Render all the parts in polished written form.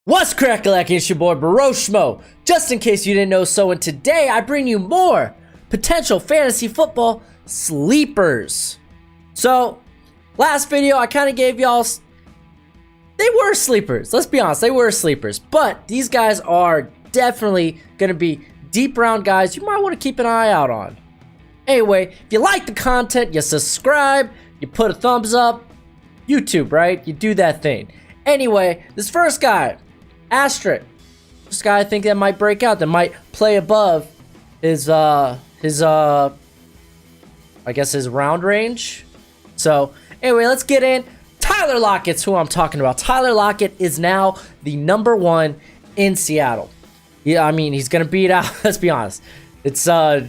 What's crack-a-lack? It's your boy Broshmo. Just in case you didn't know so, and today I bring you more potential fantasy football sleepers. So, last video I kind of gave y'all, they were sleepers. Let's be honest, they were sleepers. But these guys are definitely going to be deep round guys you might want to keep an eye out on. Anyway, if you like the content, you subscribe, you put a thumbs up. YouTube, right? You do that thing. Anyway, this first guy, Asterisk. This guy I think that might break out, that might play above his I guess his round range. So anyway, let's get in. Tyler Lockett's who I'm talking about. Tyler Lockett is now the number 1 in Seattle. Yeah, I mean, he's gonna beat out, let's be honest. It's DK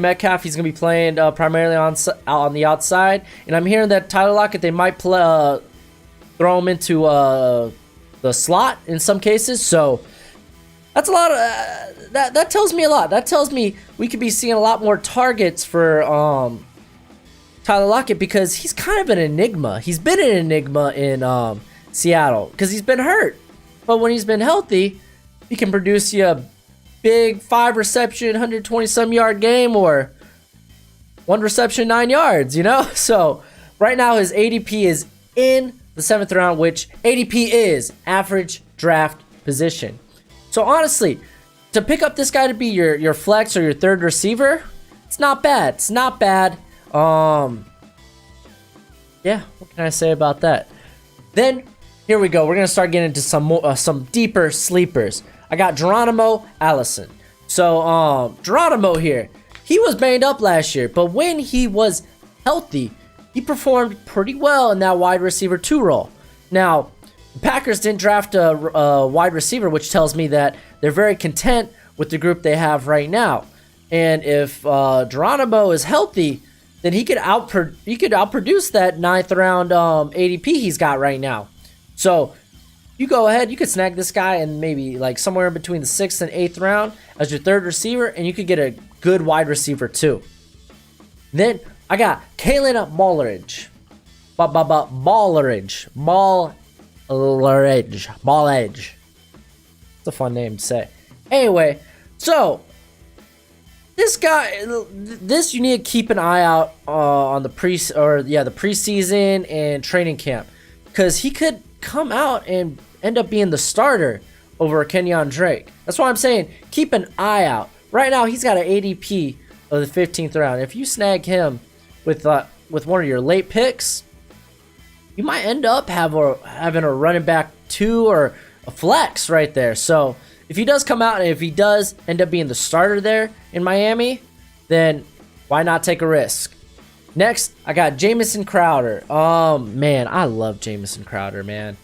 Metcalf. He's gonna be playing primarily on the outside, and I'm hearing that Tyler Lockett, they might throw him into the slot in some cases. So that's a lot of that tells me a lot. That tells me we could be seeing a lot more targets for Tyler Lockett, because he's kind of an enigma. He's been an enigma in Seattle because he's been hurt, but when he's been healthy, he can produce you a big 5 reception 120 some yard game, or 1 reception 9 yards, you know. So right now his ADP is in the 7th round, which ADP is average draft position. So honestly, to pick up this guy to be your flex or your third receiver, it's not bad. It's not bad. Yeah, what can I say about that? Then here we go. We're gonna start getting into some deeper sleepers. I got Geronimo Allison. So Geronimo here, he was banged up last year, but when he was healthy, he performed pretty well in that wide receiver 2 role. Now, the Packers didn't draft a wide receiver, which tells me that they're very content with the group they have right now. And if Geronimo is healthy, then he could outproduce that 9th round ADP he's got right now. So you go ahead, you could snag this guy and maybe like somewhere in between the 6th and 8th round as your third receiver, and you could get a good wide receiver too. Then I got Kalen Balleridge. Balleridge. It's a fun name to say. Anyway, so this guy, this you need to keep an eye out on the preseason and training camp, because he could come out and end up being the starter over Kenyon Drake. That's why I'm saying keep an eye out. Right now he's got an ADP of the 15th round. If you snag him with one of your late picks, you might end up having a running back 2 or a flex right there. So if he does come out and if he does end up being the starter there in Miami, then why not take a risk? Next, I got Jamison Crowder. Man, I love Jamison Crowder, man.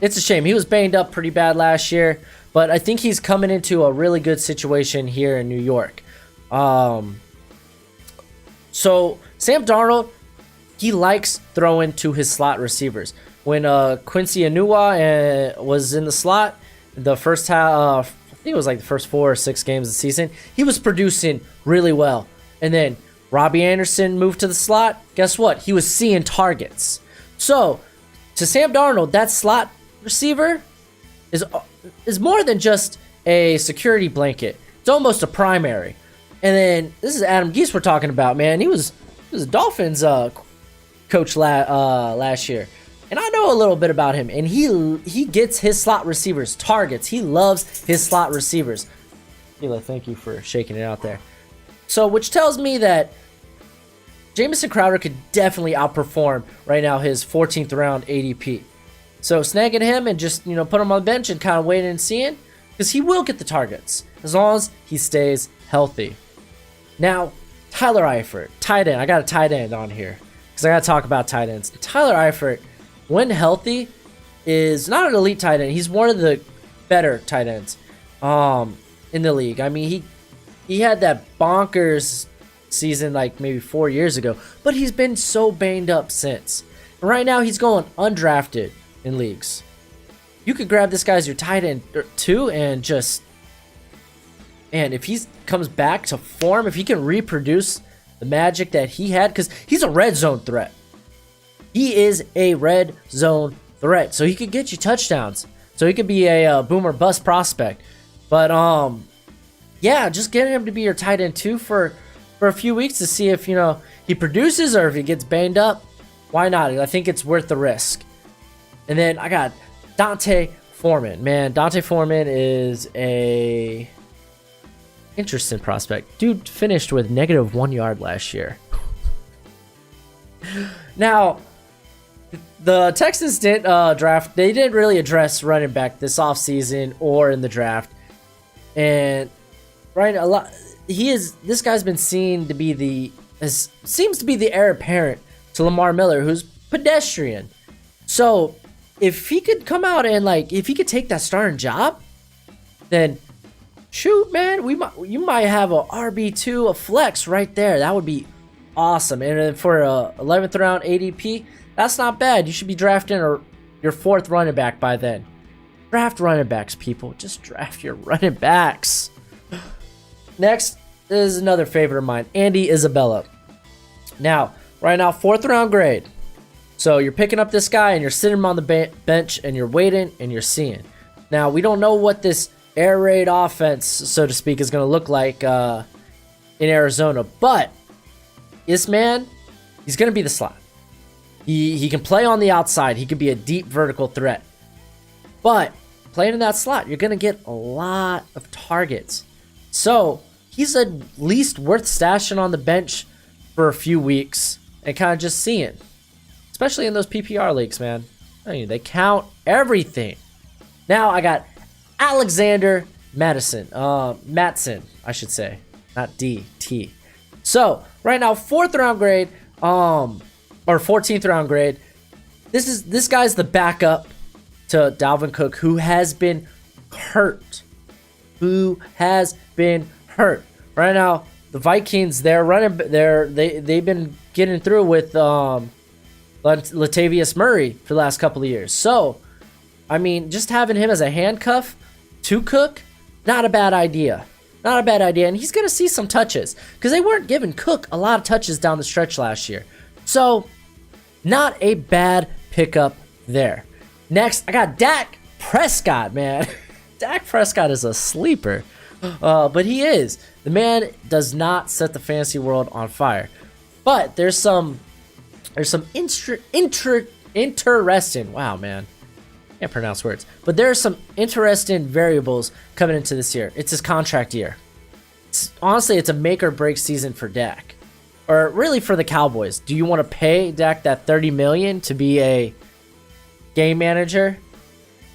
It's a shame. He was banged up pretty bad last year, but I think he's coming into a really good situation here in New York. So Sam Darnold, he likes throwing to his slot receivers. When Quincy Enunwa was in the slot, the first half, I think it was like the first 4 or 6 games of the season, he was producing really well. And then Robbie Anderson moved to the slot. Guess what? He was seeing targets. So to Sam Darnold, that slot receiver is more than just a security blanket. It's almost a primary. And then this is Adam Gase we're talking about, man. He was a Dolphins coach last year, and I know a little bit about him. And he gets his slot receivers targets. He loves his slot receivers. Hila, thank you for shaking it out there. So, which tells me that Jamison Crowder could definitely outperform right now his 14th round ADP. So snagging him and just put him on the bench and kind of waiting and seeing, because he will get the targets as long as he stays healthy. Now, Tyler Eifert, tight end. I got a tight end on here because I got to talk about tight ends. Tyler Eifert, when healthy, is not an elite tight end. He's one of the better tight ends in the league. I mean, he had that bonkers season like maybe 4 years ago, but he's been so banged up since. And right now, he's going undrafted in leagues. You could grab this guy as your tight end too, and just, and if he comes back to form, if he can reproduce the magic that he had, because he's a red zone threat. He is a red zone threat, so he could get you touchdowns. So he could be a boom or bust prospect. But yeah, just getting him to be your tight end too for a few weeks to see if he produces or if he gets banged up. Why not? I think it's worth the risk. And then I got Dante Foreman. Man, Dante Foreman is a interesting prospect. Dude finished with -1 yard last year. Now, the Texans didn't draft. They didn't really address running back this offseason or in the draft. And this guy's been seen to be seems to be the heir apparent to Lamar Miller, who's pedestrian. So if he could come out and if he could take that starting job, then shoot, man, you might have a RB2, a flex right there. That would be awesome. And then for a 11th round ADP, that's not bad. You should be drafting your 4th running back by then. Draft running backs, people. Just draft your running backs. Next is another favorite of mine, Andy Isabella. Now, right now, 4th round grade. So you're picking up this guy and you're sitting him on the bench and you're waiting and you're seeing. Now, we don't know what this air raid offense, so to speak, is going to look like in Arizona. But this man, he's going to be the slot. He can play on the outside. He could be a deep vertical threat. But playing in that slot, you're going to get a lot of targets. So he's at least worth stashing on the bench for a few weeks and kind of just seeing. Especially in those PPR leagues, man. I mean, they count everything. Now I got Alexander Matson, I should say. Not DT. So, right now, 4th round grade, or 14th round grade. This guy's the backup to Dalvin Cook, who has been hurt. Right now, the Vikings, they've been getting through with Latavius Murray for the last couple of years. So, I mean, just having him as a handcuff to Cook, not a bad idea. Not a bad idea. And he's going to see some touches because they weren't giving Cook a lot of touches down the stretch last year. So, not a bad pickup there. Next, I got Dak Prescott, man. Dak Prescott is a sleeper. But he is. The man does not set the fantasy world on fire. But there's some interesting, wow, man. Can't pronounce words. But there are some interesting variables coming into this year. It's his contract year. Honestly, it's a make or break season for Dak. Or really for the Cowboys. Do you want to pay Dak that $30 million to be a game manager?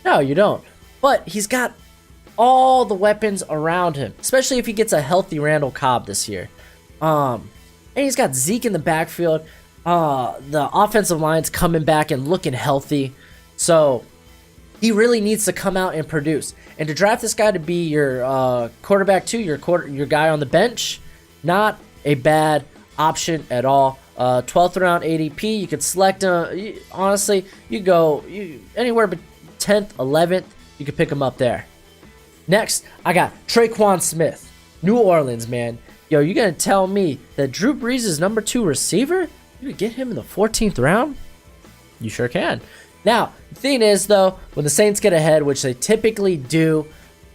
No, you don't. But he's got all the weapons around him, especially if he gets a healthy Randall Cobb this year. And he's got Zeke in the backfield. The offensive line's coming back and looking healthy. So he really needs to come out and produce. And to draft this guy to be your quarterback too, your guy on the bench, not a bad option at all. 12th round ADP, you could select him. Honestly, you go anywhere but 10th, 11th, you could pick him up there. Next, I got Traquan Smith, New Orleans, man. Yo, you gonna tell me that Drew Brees is number 2 receiver? You could get him in the 14th round? You sure can. Now, the thing is, though, when the Saints get ahead, which they typically do,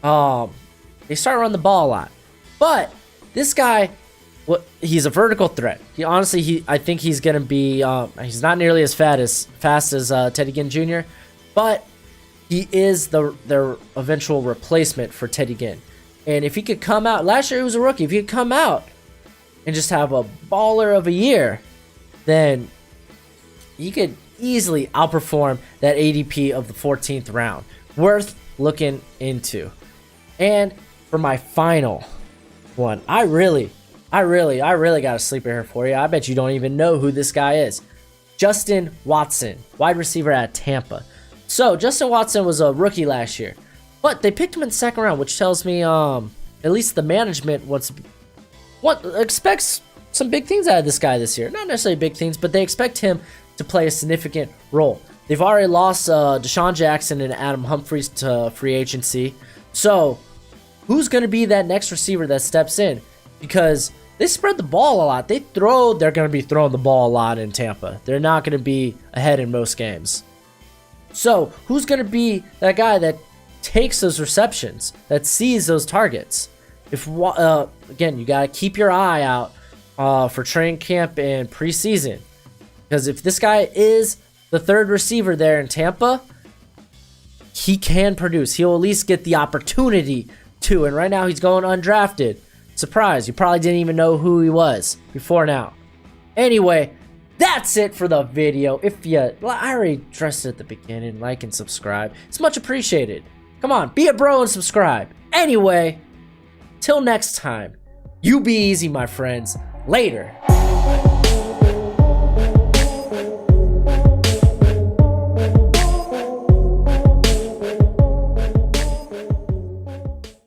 they start running the ball a lot. But this guy, he's a vertical threat. I think he's gonna be. He's not nearly as fast as Teddy Ginn Jr., but he is their eventual replacement for Teddy Ginn. And if he could come out, last year he was a rookie. If he could come out and just have a baller of a year, then he could easily outperform that ADP of the 14th round. Worth looking into. And for my final one, I really got a sleeper here for you. I bet you don't even know who this guy is. Justin Watson, wide receiver at Tampa. So Justin Watson was a rookie last year, but they picked him in the 2nd round, which tells me at least the management expects some big things out of this guy this year. Not necessarily big things, but they expect him to play a significant role. They've already lost Deshaun Jackson and Adam Humphries to free agency. So who's going to be that next receiver that steps in? Because they spread the ball a lot. They're going to be throwing the ball a lot in Tampa. They're not going to be ahead in most games. So who's going to be that guy that takes those receptions, that sees those targets? If again, you got to keep your eye out for training camp and preseason, because if this guy is the third receiver there in Tampa, he can produce. He'll at least get the opportunity to. And right now he's going undrafted. Surprise, you probably didn't even know who he was before now. Anyway, that's it for the video. I already addressed it at the beginning, like and subscribe. It's much appreciated. Come on, be a bro and subscribe. Anyway, till next time, you be easy, my friends. Later.